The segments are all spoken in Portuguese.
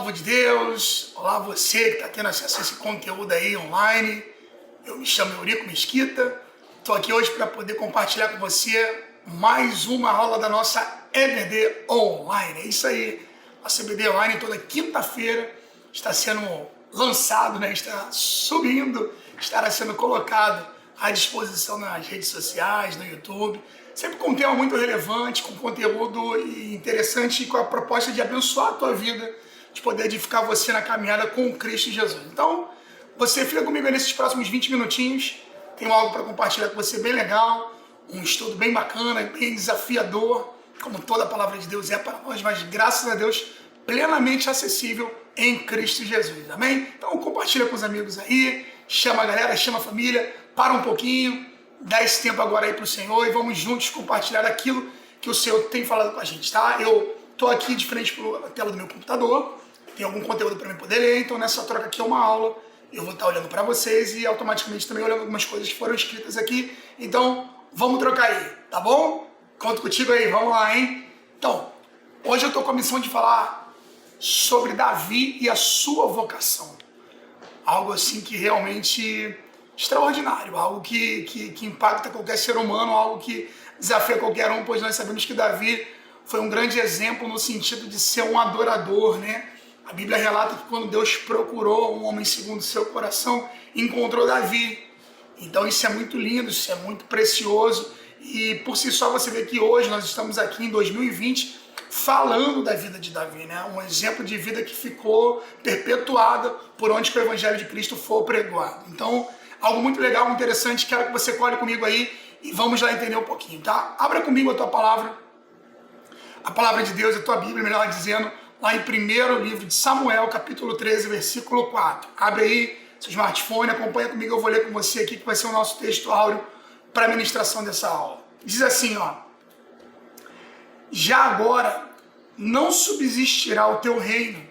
povo de Deus, olá você que está tendo acesso a esse conteúdo aí online. Eu me chamo Eurico Mesquita, estou aqui hoje para poder compartilhar com você mais uma aula da nossa EBD Online. É isso aí, nossa EBD Online toda quinta-feira está sendo lançado, né? Está subindo, estará sendo colocado à disposição nas redes sociais, no YouTube, sempre com um tema muito relevante, com conteúdo interessante e com a proposta de abençoar a tua vida, de poder edificar você na caminhada com Cristo Jesus. Então, você fica comigo nesses próximos 20 minutinhos, tenho algo para compartilhar com você bem legal, um estudo bem bacana, bem desafiador, como toda a palavra de Deus é para nós, mas graças a Deus, plenamente acessível em Cristo Jesus, amém? Então compartilha com os amigos aí, chama a galera, chama a família, para um pouquinho, dá esse tempo agora aí para o Senhor e vamos juntos compartilhar aquilo que o Senhor tem falado com a gente, tá? Eu tô aqui de frente para a tela do meu computador, tem algum conteúdo para mim poder ler, então nessa troca aqui é uma aula, eu vou estar olhando para vocês e automaticamente também olhando algumas coisas que foram escritas aqui, então vamos trocar aí, tá bom? Conto contigo aí, vamos lá, hein? Então, hoje eu tô com a missão de falar sobre Davi e a sua vocação, algo assim que realmente extraordinário, algo que impacta qualquer ser humano, algo que desafia qualquer um, pois nós sabemos que Davi foi um grande exemplo no sentido de ser um adorador, né? A Bíblia relata que quando Deus procurou um homem segundo o seu coração, encontrou Davi. Então isso é muito lindo, isso é muito precioso e por si só você vê que hoje nós estamos aqui em 2020 falando da vida de Davi, né? Um exemplo de vida que ficou perpetuada por onde que o Evangelho de Cristo for pregado. Então, algo muito legal, interessante, quero que você colhe comigo aí e vamos lá entender um pouquinho, tá? Abra comigo a tua palavra, a palavra de Deus, a tua Bíblia, melhor dizendo, lá em primeiro livro de Samuel, capítulo 13, versículo 4. Abre aí seu smartphone, acompanha comigo, eu vou ler com você aqui, que vai ser o nosso texto áureo para a ministração dessa aula. Diz assim, ó: já agora não subsistirá o teu reino.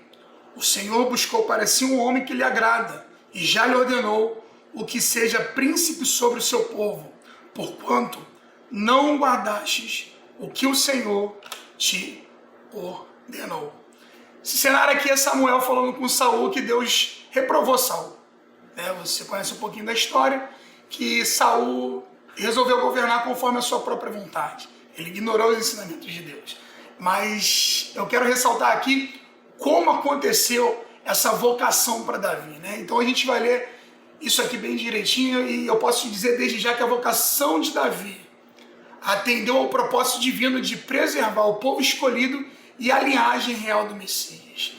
O Senhor buscou para si um homem que lhe agrada, e já lhe ordenou o que seja príncipe sobre o seu povo, porquanto não guardastes o que o Senhor te ordenou. Esse cenário aqui é Samuel falando com Saul que Deus reprovou Saul. Você conhece um pouquinho da história, que Saul resolveu governar conforme a sua própria vontade. Ele ignorou os ensinamentos de Deus. Mas eu quero ressaltar aqui como aconteceu essa vocação para Davi, né? Então a gente vai ler isso aqui bem direitinho e eu posso te dizer desde já que a vocação de Davi atendeu ao propósito divino de preservar o povo escolhido e a linhagem real do Messias.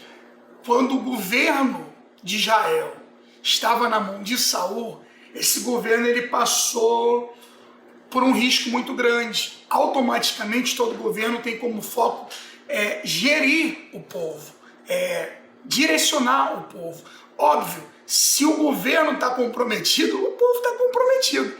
Quando o governo de Israel estava na mão de Saul, esse governo ele passou por um risco muito grande. Automaticamente todo governo tem como foco gerir o povo, direcionar o povo. Óbvio, se o governo está comprometido, o povo está comprometido.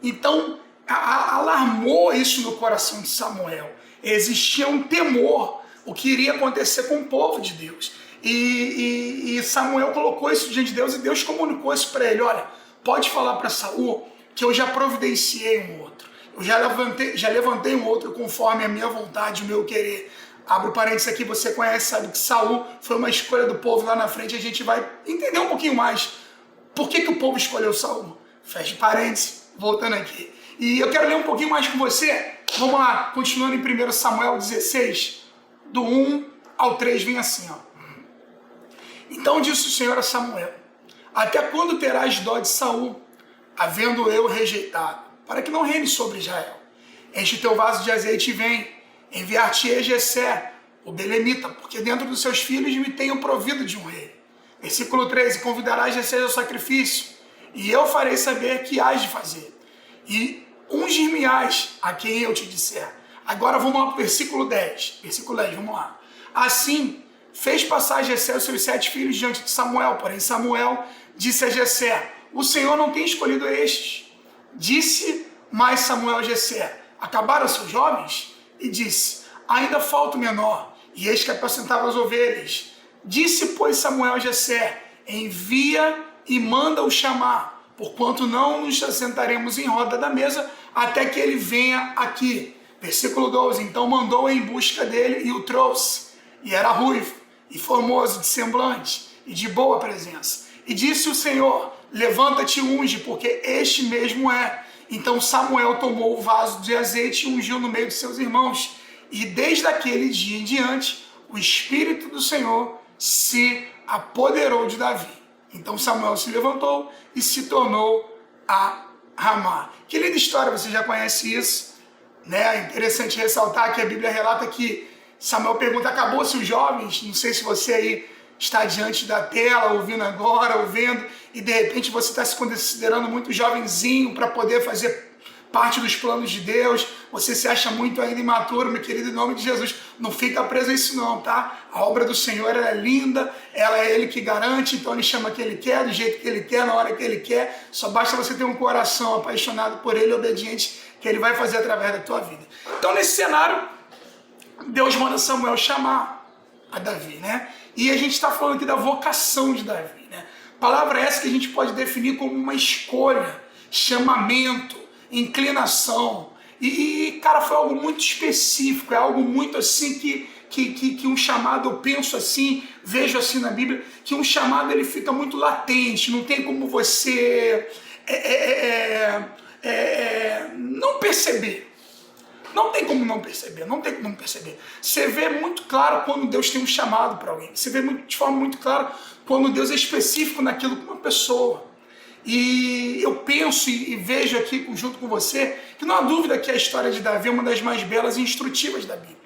Então, alarmou isso no coração de Samuel. Existia um temor, o que iria acontecer com o povo de Deus. E Samuel colocou isso diante de Deus e Deus comunicou isso para ele. Olha, pode falar para Saul que eu já providenciei um outro. Eu já levantei um outro conforme a minha vontade, o meu querer. Abro parênteses aqui, você conhece, sabe que Saul foi uma escolha do povo lá na frente. A gente vai entender um pouquinho mais por que o povo escolheu Saul. Fecha parênteses, voltando aqui. E eu quero ler um pouquinho mais com você. Vamos lá, continuando em 1 Samuel 16, do 1 ao 3, vem assim, ó. Então disse o Senhor a Samuel: até quando terás dó de Saul, havendo eu rejeitado, para que não reine sobre Israel? Enche o teu vaso de azeite e vem, enviar-te-ei Jessé, o belemita, porque dentro dos seus filhos me tenho provido de um rei. Versículo 13, convidarás Jessé ao sacrifício, e eu farei saber que hás de fazer, e ungir-me-ás a quem eu te disser. Agora vamos lá para o versículo 10, vamos lá. Assim fez passar Jessé os seus 7 filhos diante de Samuel, porém Samuel disse a Jessé: o Senhor não tem escolhido estes. Disse mais Samuel a Jessé: acabaram seus jovens? E disse: ainda falta o menor, e eis que apacentava as ovelhas. Disse, pois, Samuel a Jessé: envia e manda-o chamar, porquanto não nos assentaremos em roda da mesa até que ele venha aqui. Versículo 12, então mandou em busca dele e o trouxe, e era ruivo. e formoso de semblante e de boa presença. E disse o Senhor, levanta-te e unge, porque este mesmo é. Então Samuel tomou o vaso de azeite e ungiu no meio de seus irmãos. E desde aquele dia em diante, o Espírito do Senhor se apoderou de Davi. Então Samuel se levantou e se tornou a Ramá. Que linda história, você já conhece isso, né? É interessante ressaltar que a Bíblia relata que Samuel pergunta, acabou-se os jovens? Não sei se você aí está diante da tela, ouvindo agora, ouvindo, e de repente você está se considerando muito jovenzinho para poder fazer parte dos planos de Deus, você se acha muito ainda imaturo, meu querido, em nome de Jesus, não fica preso a isso não, tá? A obra do Senhor, ela é linda, ela é Ele que garante, então Ele chama quem Ele quer, do jeito que Ele quer, na hora que Ele quer, só basta você ter um coração apaixonado por Ele, obediente, que Ele vai fazer através da tua vida. Então nesse cenário, Deus manda Samuel chamar a Davi, né? E a gente está falando aqui da vocação de Davi, né? Palavra essa que a gente pode definir como uma escolha, chamamento, inclinação. E cara, foi algo muito específico, é algo muito assim que um chamado, eu penso assim, vejo assim na Bíblia, que um chamado ele fica muito latente, não tem como você não perceber. Não tem como não perceber, não tem como não perceber. Você vê muito claro quando Deus tem um chamado para alguém. Você vê de forma muito clara quando Deus é específico naquilo com uma pessoa. E eu penso e vejo aqui junto com você que não há dúvida que a história de Davi é uma das mais belas e instrutivas da Bíblia.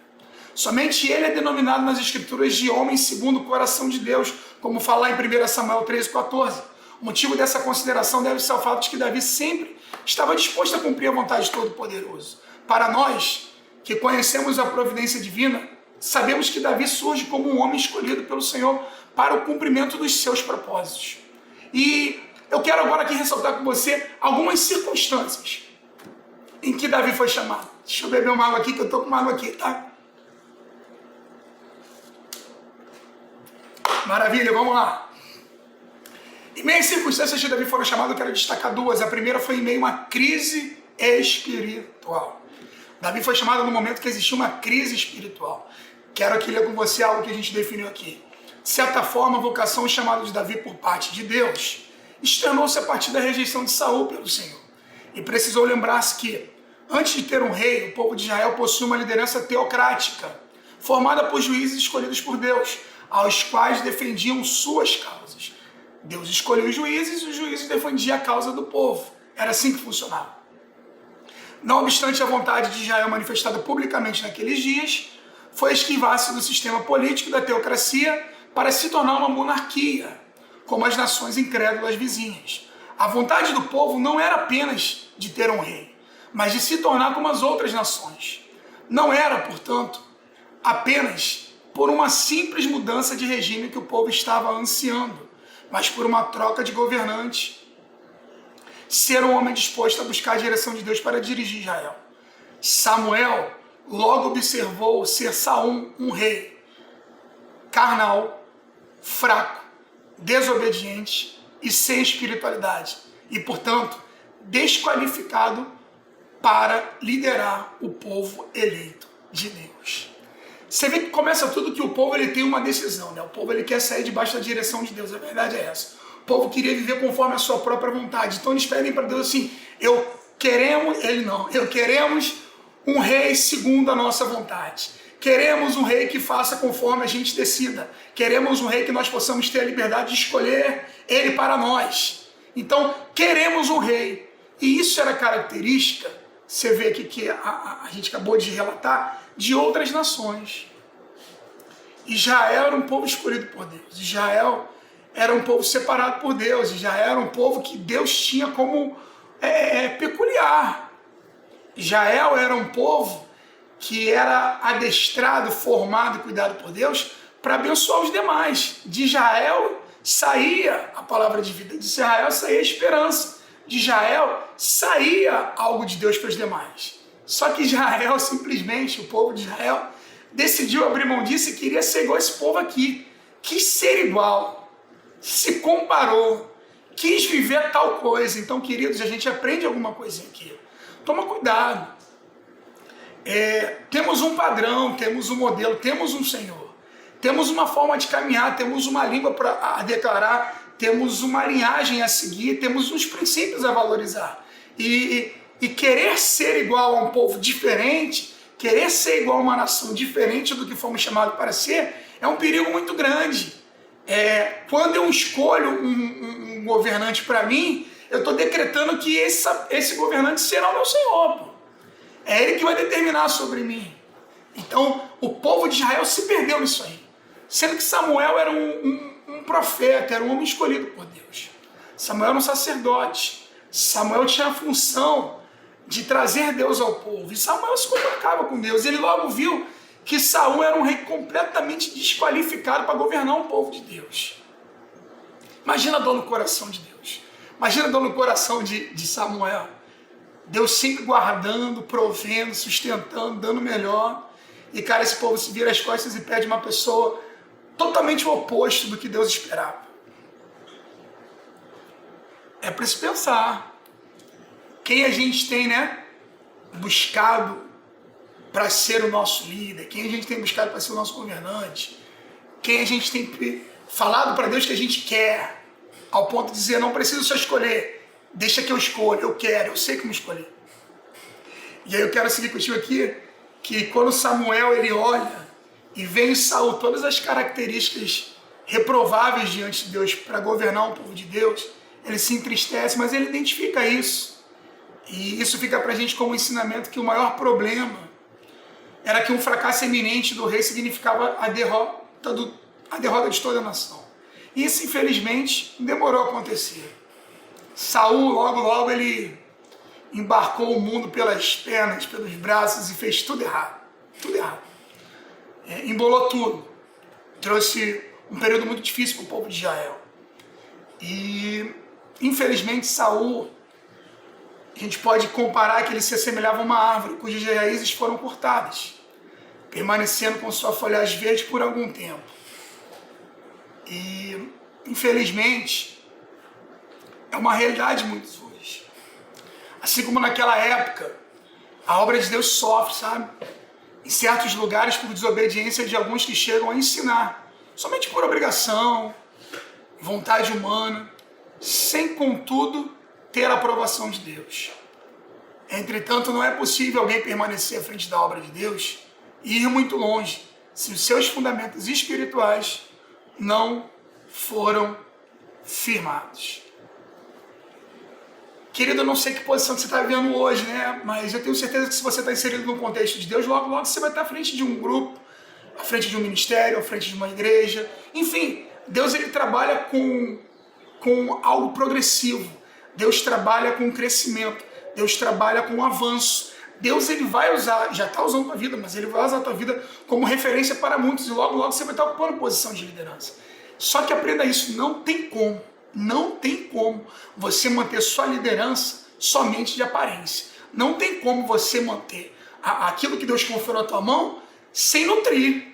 Somente ele é denominado nas Escrituras de homem segundo o coração de Deus, como fala em 1 Samuel 13,14. O motivo dessa consideração deve ser o fato de que Davi sempre estava disposto a cumprir a vontade de Todo-Poderoso. Para nós, que conhecemos a providência divina, sabemos que Davi surge como um homem escolhido pelo Senhor para o cumprimento dos seus propósitos. E eu quero agora aqui ressaltar com você algumas circunstâncias em que Davi foi chamado. Deixa eu beber uma água aqui, que eu estou com uma água aqui, tá? Maravilha, vamos lá. Em meio às circunstâncias que Davi foram chamados, eu quero destacar duas. A primeira foi em meio a uma crise espiritual. Davi foi chamado no momento que existia uma crise espiritual. Quero aqui ler com você algo que a gente definiu aqui. De certa forma, a vocação e chamado de Davi por parte de Deus externou-se a partir da rejeição de Saul pelo Senhor. E precisou lembrar-se que, antes de ter um rei, o povo de Israel possui uma liderança teocrática, formada por juízes escolhidos por Deus, aos quais defendiam suas causas. Deus escolheu os juízes defendiam a causa do povo. Era assim que funcionava. Não obstante a vontade de Israel manifestada publicamente naqueles dias, foi esquivar-se do sistema político da teocracia para se tornar uma monarquia, como as nações incrédulas vizinhas. A vontade do povo não era apenas de ter um rei, mas de se tornar como as outras nações. Não era, portanto, apenas por uma simples mudança de regime que o povo estava ansiando, mas por uma troca de governante. Ser um homem disposto a buscar a direção de Deus para dirigir Israel. Samuel logo observou ser Saul um rei carnal, fraco, desobediente e sem espiritualidade. E, portanto, desqualificado para liderar o povo eleito de Deus. Você vê que começa tudo que o povo ele tem uma decisão, né? O povo ele quer sair debaixo da direção de Deus, a verdade é essa. O povo queria viver conforme a sua própria vontade. Então eles pedem para Deus assim, queremos um rei segundo a nossa vontade. Queremos um rei que faça conforme a gente decida. Queremos um rei que nós possamos ter a liberdade de escolher ele para nós. Então, queremos um rei. E isso era característica, você vê aqui que a gente acabou de relatar, de outras nações. Israel era um povo escolhido por Deus. Israel era um povo separado por Deus. Israel era um povo que Deus tinha como peculiar. Israel era um povo que era adestrado, formado e cuidado por Deus para abençoar os demais. De Israel saía a palavra de vida, de Israel saía a esperança, de Israel saía algo de Deus para os demais. Só que Israel, simplesmente, o povo de Israel, decidiu abrir mão disso e queria ser igual esse povo aqui. Quis ser igual, se comparou, quis viver tal coisa. Então, queridos, a gente aprende alguma coisinha aqui. Toma cuidado. Temos um padrão, temos um modelo, temos um Senhor. temos uma forma de caminhar, temos uma língua para declarar, temos uma linhagem a seguir, temos uns princípios a valorizar. E querer ser igual a um povo diferente, querer ser igual a uma nação diferente do que fomos chamados para ser, é um perigo muito grande. Quando eu escolho um governante para mim, eu estou decretando que esse governante será o meu Senhor. Pô. É Ele que vai determinar sobre mim. Então, o povo de Israel se perdeu nisso aí. Sendo que Samuel era um profeta, era um homem escolhido por Deus. Samuel era um sacerdote. Samuel tinha a função de trazer Deus ao povo. E Samuel se comunicava com Deus. Ele logo viu que Saul era um rei completamente desqualificado para governar um povo de Deus. Imagina a dor no coração de Deus. Imagina a dor no coração de Samuel. Deus sempre guardando, provendo, sustentando, dando o melhor. E, cara, esse povo se vira as costas e pede uma pessoa totalmente o oposto do que Deus esperava. É para se pensar. Quem a gente tem, buscado para ser o nosso líder, quem a gente tem buscado para ser o nosso governante, quem a gente tem falado para Deus que a gente quer, ao ponto de dizer, não preciso só escolher, deixa que eu escolha, eu quero, eu sei como escolher. E aí eu quero seguir contigo aqui, que quando Samuel ele olha e vê em Saul todas as características reprováveis diante de Deus para governar um povo de Deus, ele se entristece, mas ele identifica isso. E isso fica para a gente como um ensinamento que o maior problema era que um fracasso eminente do rei significava a derrota de toda a nação. E isso, infelizmente, demorou a acontecer. Saul, logo, ele embarcou o mundo pelas pernas, pelos braços e fez tudo errado. Tudo errado. Embolou tudo. Trouxe um período muito difícil para o povo de Israel. E, infelizmente, Saul, a gente pode comparar que ele se assemelhava a uma árvore cujas raízes foram cortadas, permanecendo com sua folhagem verde por algum tempo. E, infelizmente, é uma realidade muitos hoje. Assim como naquela época, a obra de Deus sofre, sabe? Em certos lugares por desobediência de alguns que chegam a ensinar, somente por obrigação, vontade humana, sem, contudo, ter a aprovação de Deus. Entretanto, não é possível alguém permanecer à frente da obra de Deus e ir muito longe se os seus fundamentos espirituais não foram firmados. Querido, eu não sei que posição que você está vivendo hoje, mas eu tenho certeza que se você está inserido no contexto de Deus, logo você vai estar à frente de um grupo, à frente de um ministério, à frente de uma igreja. Enfim, Deus ele trabalha com algo progressivo. Deus trabalha com crescimento. Deus trabalha com avanço. Deus ele vai usar, já está usando a tua vida, mas ele vai usar a tua vida como referência para muitos. E logo você vai estar ocupando posição de liderança. Só que aprenda isso, não tem como você manter sua liderança somente de aparência. Não tem como você manter aquilo que Deus confiou na tua mão sem nutrir,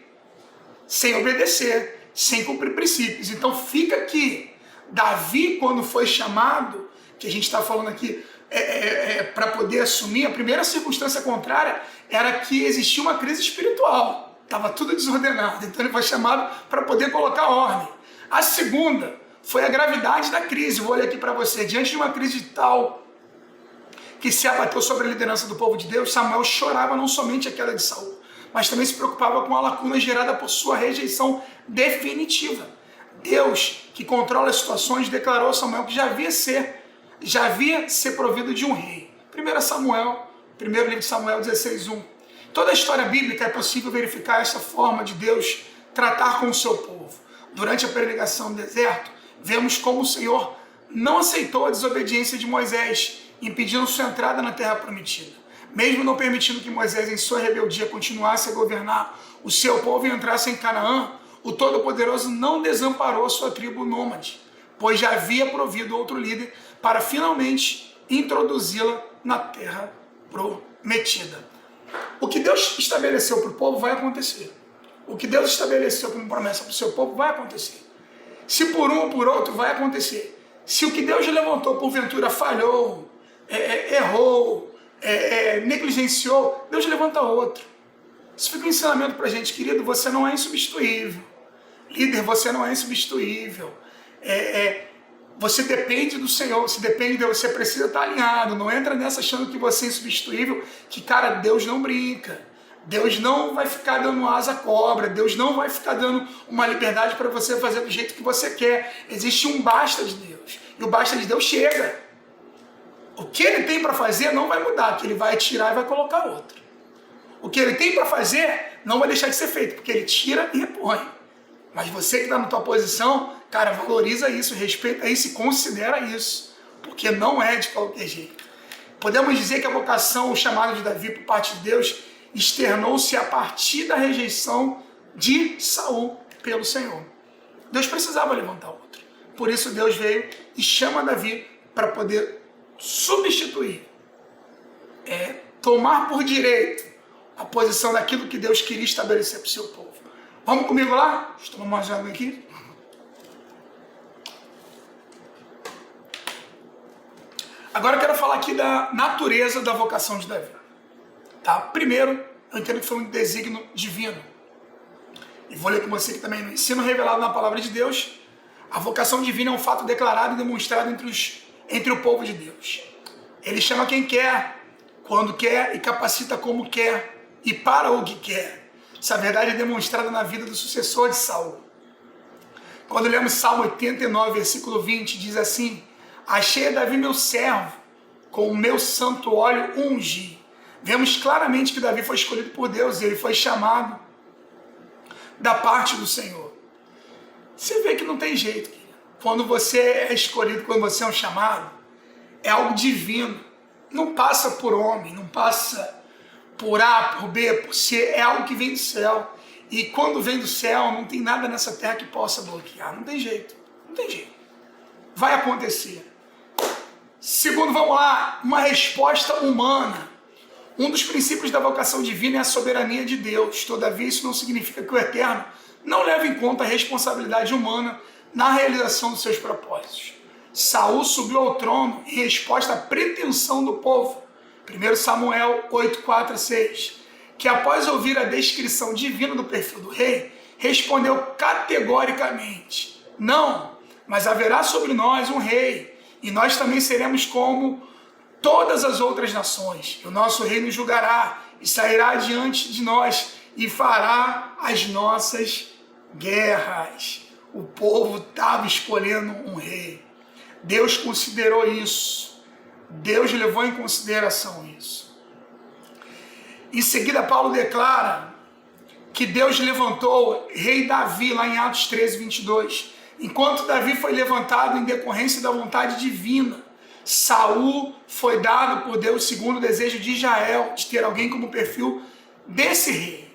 sem obedecer, sem cumprir princípios. Então fica aqui, Davi, quando foi chamado, que a gente está falando aqui, para poder assumir, a primeira circunstância contrária era que existia uma crise espiritual. Estava tudo desordenado, então ele foi chamado para poder colocar ordem. A segunda foi a gravidade da crise. Vou ler aqui para você. Diante de uma crise tal que se abateu sobre a liderança do povo de Deus, Samuel chorava não somente a queda de Saul, mas também se preocupava com a lacuna gerada por sua rejeição definitiva. Deus, que controla as situações, declarou a Samuel que já havia ser provido de um rei. 1 Samuel, primeiro livro de Samuel 16:1. Toda a história bíblica é possível verificar essa forma de Deus tratar com o seu povo. Durante a peregrinação no deserto, vemos como o Senhor não aceitou a desobediência de Moisés, impedindo sua entrada na terra prometida. Mesmo não permitindo que Moisés, em sua rebeldia, continuasse a governar o seu povo e entrasse em Canaã, o Todo-Poderoso não desamparou a sua tribo nômade, pois já havia provido outro líder para finalmente introduzi-la na terra prometida. O que Deus estabeleceu para o povo vai acontecer. O que Deus estabeleceu como promessa para o seu povo vai acontecer. Se por um ou por outro, vai acontecer. Se o que Deus levantou porventura falhou, errou, negligenciou, Deus levanta outro. Isso fica um ensinamento para a gente, querido, você não é insubstituível. Líder, você não é insubstituível. Você depende do Senhor, você precisa estar alinhado. Não entra nessa achando que você é insubstituível, que, cara, Deus não brinca. Deus não vai ficar dando asa à cobra. Deus não vai ficar dando uma liberdade para você fazer do jeito que você quer. Existe um basta de Deus. E o basta de Deus chega. O que ele tem para fazer não vai mudar, que ele vai tirar e vai colocar outro. O que ele tem para fazer não vai deixar de ser feito, porque ele tira e repõe. Mas você que está na tua posição, cara, valoriza isso, respeita isso e considera isso, porque não é de qualquer jeito. Podemos dizer que a vocação, o chamado de Davi por parte de Deus, externou-se a partir da rejeição de Saul pelo Senhor. Deus precisava levantar outro. Por isso Deus veio e chama Davi para poder substituir, tomar por direito a posição daquilo que Deus queria estabelecer para o seu povo. Vamos comigo lá? Estou mais água aqui. Agora eu quero falar aqui da natureza da vocação de Davi. Tá? Primeiro, eu entendo que foi um desígnio divino. E vou ler com você aqui também no ensino revelado na palavra de Deus. A vocação divina é um fato declarado e demonstrado entre o povo de Deus. Ele chama quem quer, quando quer e capacita como quer e para o que quer. Essa verdade é demonstrada na vida do sucessor de Saul. Quando lemos Salmo 89, versículo 20, diz assim: achei a Davi meu servo, com o meu santo óleo ungi. Vemos claramente que Davi foi escolhido por Deus e ele foi chamado da parte do Senhor. Você vê que não tem jeito. Quando você é escolhido, quando você é um chamado, é algo divino. Não passa por homem, não passa por A, por B, por C, é algo que vem do céu. E quando vem do céu, não tem nada nessa terra que possa bloquear. Não tem jeito, não tem jeito. Vai acontecer. Segundo, vamos lá, uma resposta humana. Um dos princípios da vocação divina é a soberania de Deus. Todavia, isso não significa que o Eterno não leva em conta a responsabilidade humana na realização dos seus propósitos. Saul subiu ao trono em resposta à pretensão do povo. 1 Samuel 8, 4 a 6. Que após ouvir a descrição divina do perfil do rei, respondeu categoricamente: não, mas haverá sobre nós um rei, e nós também seremos como todas as outras nações. O nosso rei nos julgará e sairá diante de nós e fará as nossas guerras. O povo estava escolhendo um rei. Deus considerou isso. Deus levou em consideração isso. Em seguida, Paulo declara que Deus levantou rei Davi, lá em Atos 13, 22. Enquanto Davi foi levantado em decorrência da vontade divina, Saul foi dado por Deus segundo o desejo de Israel, de ter alguém como perfil desse rei.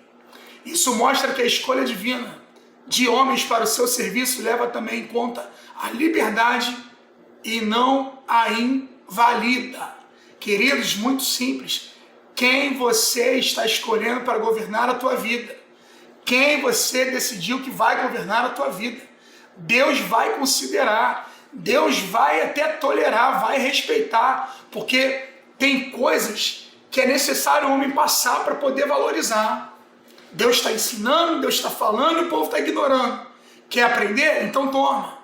Isso mostra que a escolha divina de homens para o seu serviço leva também em conta a liberdade e não a invalida. Queridos, muito simples. Quem você está escolhendo para governar a tua vida? Quem você decidiu que vai governar a tua vida? Deus vai considerar, Deus vai até tolerar, vai respeitar, porque tem coisas que é necessário o homem passar para poder valorizar. Deus está ensinando, Deus está falando e o povo está ignorando. Quer aprender? Então toma.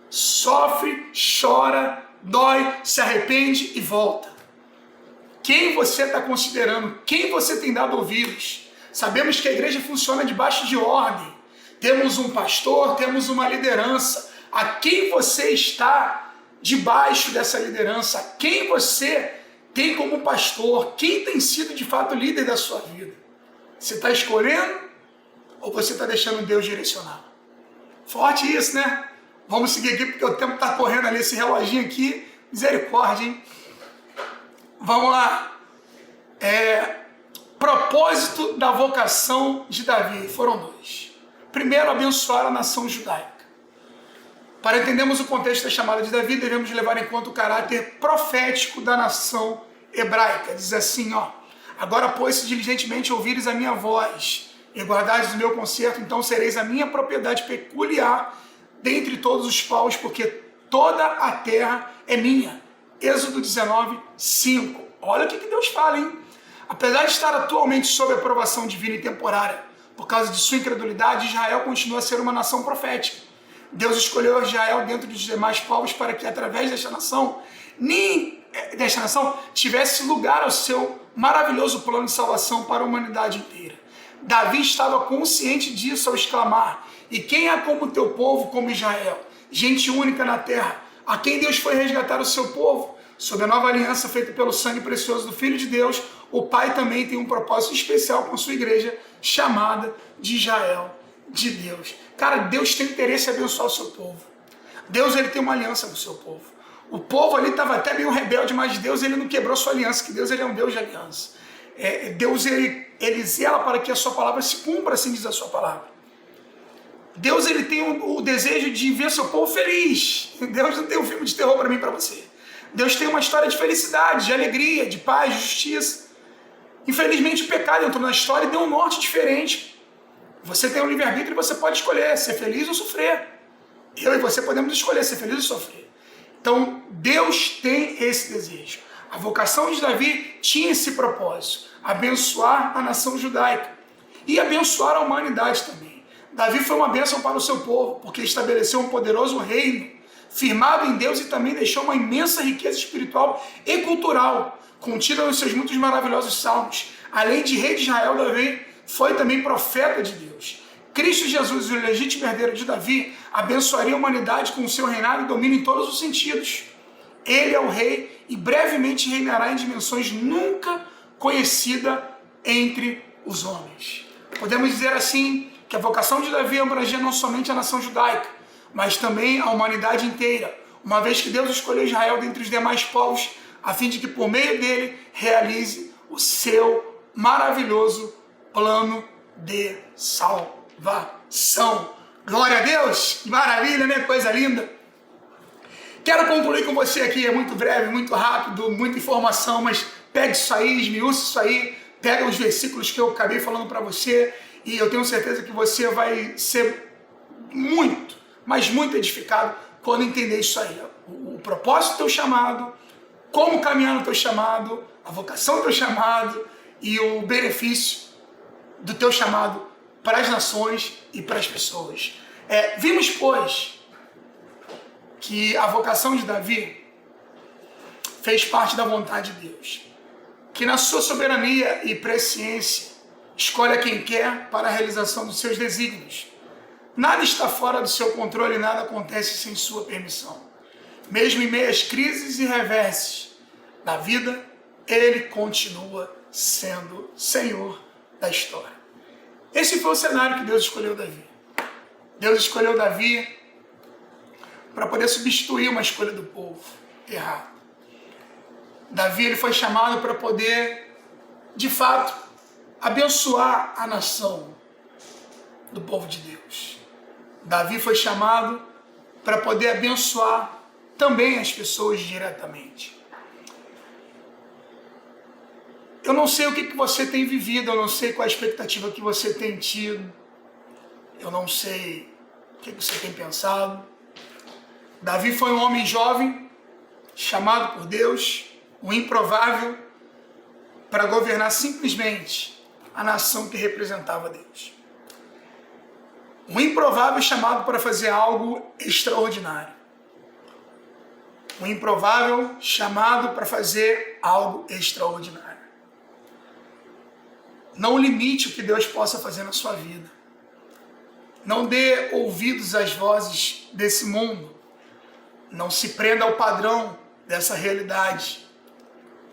Sofre, chora, dói, se arrepende e volta. Quem você está considerando? Quem você tem dado ouvidos? Sabemos que a igreja funciona debaixo de ordem. Temos um pastor, temos uma liderança. A quem você está debaixo dessa liderança? Quem você tem como pastor? Quem tem sido de fato líder da sua vida? Você está escolhendo ou você está deixando Deus direcionar? Forte isso, né? Vamos seguir aqui porque o tempo está correndo ali, esse reloginho aqui. Misericórdia, hein? Vamos lá. Propósito da vocação de Davi. Foram dois. Primeiro, abençoar a nação judaica. Para entendermos o contexto da chamada de Davi, devemos levar em conta o caráter profético da nação hebraica. Diz assim, ó: agora, pois, se diligentemente ouvires a minha voz e guardares o meu conserto, então sereis a minha propriedade peculiar dentre todos os povos, porque toda a terra é minha. Êxodo 19, 5. Olha o que Deus fala, hein? Apesar de estar atualmente sob aprovação divina e temporária, por causa de sua incredulidade, Israel continua a ser uma nação profética. Deus escolheu Israel dentro dos demais povos para que, através desta nação, tivesse lugar ao seu maravilhoso plano de salvação para a humanidade inteira. Davi estava consciente disso ao exclamar: e quem é como o teu povo, como Israel, gente única na terra, a quem Deus foi resgatar o seu povo? Sob a nova aliança feita pelo sangue precioso do Filho de Deus, o Pai também tem um propósito especial com sua igreja, chamada de Israel, de Deus. Cara, Deus tem interesse em abençoar o seu povo. Deus, ele tem uma aliança com o seu povo. O povo ali estava até meio rebelde, mas Deus, ele não quebrou sua aliança, que Deus, ele é um Deus de aliança. Deus, ele zela para que a sua palavra se cumpra, assim diz a sua palavra. Deus, ele tem o desejo de ver seu povo feliz. Deus não tem um filme de terror para mim e para você. Deus tem uma história de felicidade, de alegria, de paz, de justiça. Infelizmente, o pecado entrou na história e deu um norte diferente. Você tem um livre-arbítrio e você pode escolher ser feliz ou sofrer. Eu e você podemos escolher ser feliz ou sofrer. Então, Deus tem esse desejo. A vocação de Davi tinha esse propósito: abençoar a nação judaica e abençoar a humanidade também. Davi foi uma bênção para o seu povo, porque estabeleceu um poderoso reino, firmado em Deus, e também deixou uma imensa riqueza espiritual e cultural, contida nos seus muitos maravilhosos salmos. Além de rei de Israel, Davi foi também profeta de Deus. Cristo Jesus, o legítimo herdeiro de Davi, abençoaria a humanidade com o seu reinado e domínio em todos os sentidos. Ele é o rei e brevemente reinará em dimensões nunca conhecidas entre os homens. Podemos dizer assim que a vocação de Davi abrangia não somente a nação judaica, mas também a humanidade inteira, uma vez que Deus escolheu Israel dentre os demais povos, a fim de que por meio dele realize o seu maravilhoso plano de salvação. Glória a Deus! Que maravilha, né? Coisa linda! Quero concluir com você aqui, é muito breve, muito rápido, muita informação, mas pegue isso aí, esmiúce isso aí, pega os versículos que eu acabei falando para você, e eu tenho certeza que você vai ser muito, mas muito edificado quando entender isso aí. O propósito do teu chamado, como caminhar no teu chamado, a vocação do teu chamado e o benefício do teu chamado para as nações e para as pessoas. Vimos, pois, que a vocação de Davi fez parte da vontade de Deus, que na sua soberania e presciência escolhe a quem quer para a realização dos seus desígnios. Nada está fora do seu controle, nada acontece sem sua permissão. Mesmo em meio às crises e reverses da vida, ele continua sendo Senhor da história. Esse foi o cenário que Deus escolheu Davi. Deus escolheu Davi para poder substituir uma escolha do povo errada. Davi, ele foi chamado para poder, de fato, abençoar a nação do povo de Deus. Davi foi chamado para poder abençoar também as pessoas diretamente. Eu não sei o que você tem vivido, eu não sei qual a expectativa que você tem tido, eu não sei o que você tem pensado. Davi foi um homem jovem, chamado por Deus, o improvável, para governar simplesmente a nação que representava Deus. Um improvável chamado para fazer algo extraordinário. Um improvável chamado para fazer algo extraordinário. Não limite o que Deus possa fazer na sua vida. Não dê ouvidos às vozes desse mundo. Não se prenda ao padrão dessa realidade.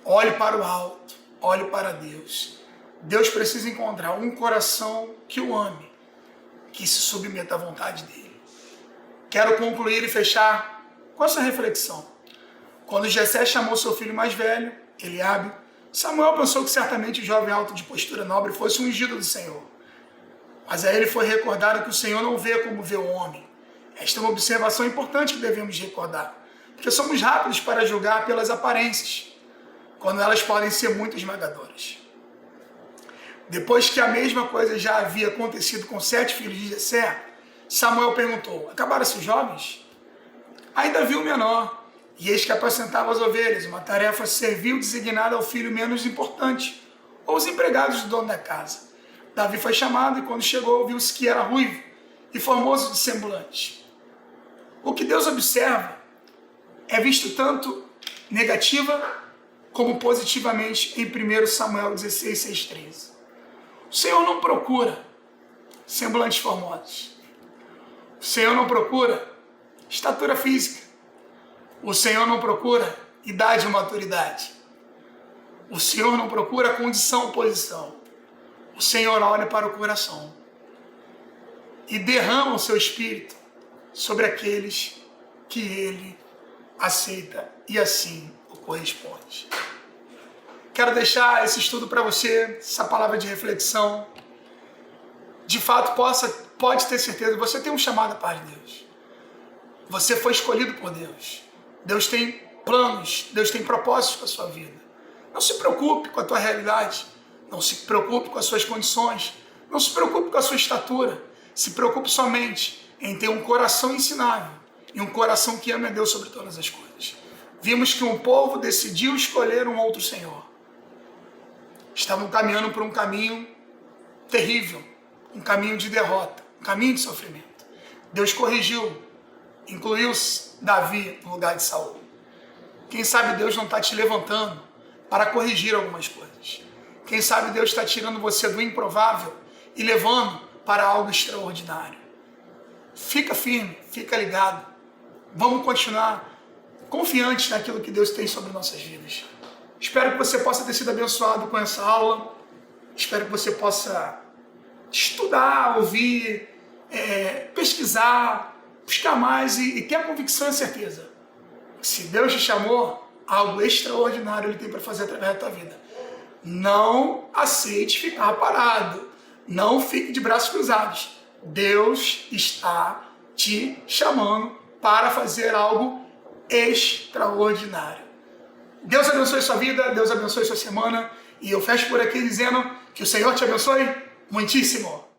Olhe para o alto, olhe para Deus. Deus precisa encontrar um coração que o ame, que se submeta à vontade dele. Quero concluir e fechar com essa reflexão. Quando Jessé chamou seu filho mais velho, Eliabe, Samuel pensou que certamente o jovem alto de postura nobre fosse um ungido do Senhor. Mas a ele foi recordado que o Senhor não vê como vê o homem. Esta é uma observação importante que devemos recordar, porque somos rápidos para julgar pelas aparências, quando elas podem ser muito esmagadoras. Depois que a mesma coisa já havia acontecido com 7 filhos de Jessé, Samuel perguntou: acabaram-se os jovens? Ainda havia o menor, e eis que apacentava as ovelhas, uma tarefa servil designada ao filho menos importante, ou os empregados do dono da casa. Davi foi chamado e quando chegou viu-se que era ruivo e formoso de semblante. O que Deus observa é visto tanto negativa como positivamente em 1 Samuel 16, 6, 13. O Senhor não procura semblantes formosos. O Senhor não procura estatura física. O Senhor não procura idade ou maturidade. O Senhor não procura condição ou posição. O Senhor olha para o coração e derrama o seu espírito sobre aqueles que Ele aceita e assim o corresponde. Quero deixar esse estudo para você, essa palavra de reflexão. De fato, pode ter certeza, você tem um chamado para Deus. Você foi escolhido por Deus. Deus tem planos, Deus tem propósitos com a sua vida. Não se preocupe com a tua realidade, não se preocupe com as suas condições, não se preocupe com a sua estatura. Se preocupe somente em ter um coração ensinável e um coração que ame a Deus sobre todas as coisas. Vimos que um povo decidiu escolher um outro Senhor. Estavam caminhando por um caminho terrível, um caminho de derrota, um caminho de sofrimento. Deus corrigiu, incluiu Davi no lugar de Saul. Quem sabe Deus não está te levantando para corrigir algumas coisas. Quem sabe Deus está tirando você do improvável e levando para algo extraordinário. Fica firme, fica ligado. Vamos continuar confiantes naquilo que Deus tem sobre nossas vidas. Espero que você possa ter sido abençoado com essa aula. Espero que você possa estudar, ouvir, pesquisar, buscar mais e ter a convicção e a certeza. Se Deus te chamou, algo extraordinário Ele tem para fazer através da tua vida. Não aceite ficar parado. Não fique de braços cruzados. Deus está te chamando para fazer algo extraordinário. Deus abençoe sua vida, Deus abençoe sua semana. E eu fecho por aqui dizendo que o Senhor te abençoe muitíssimo.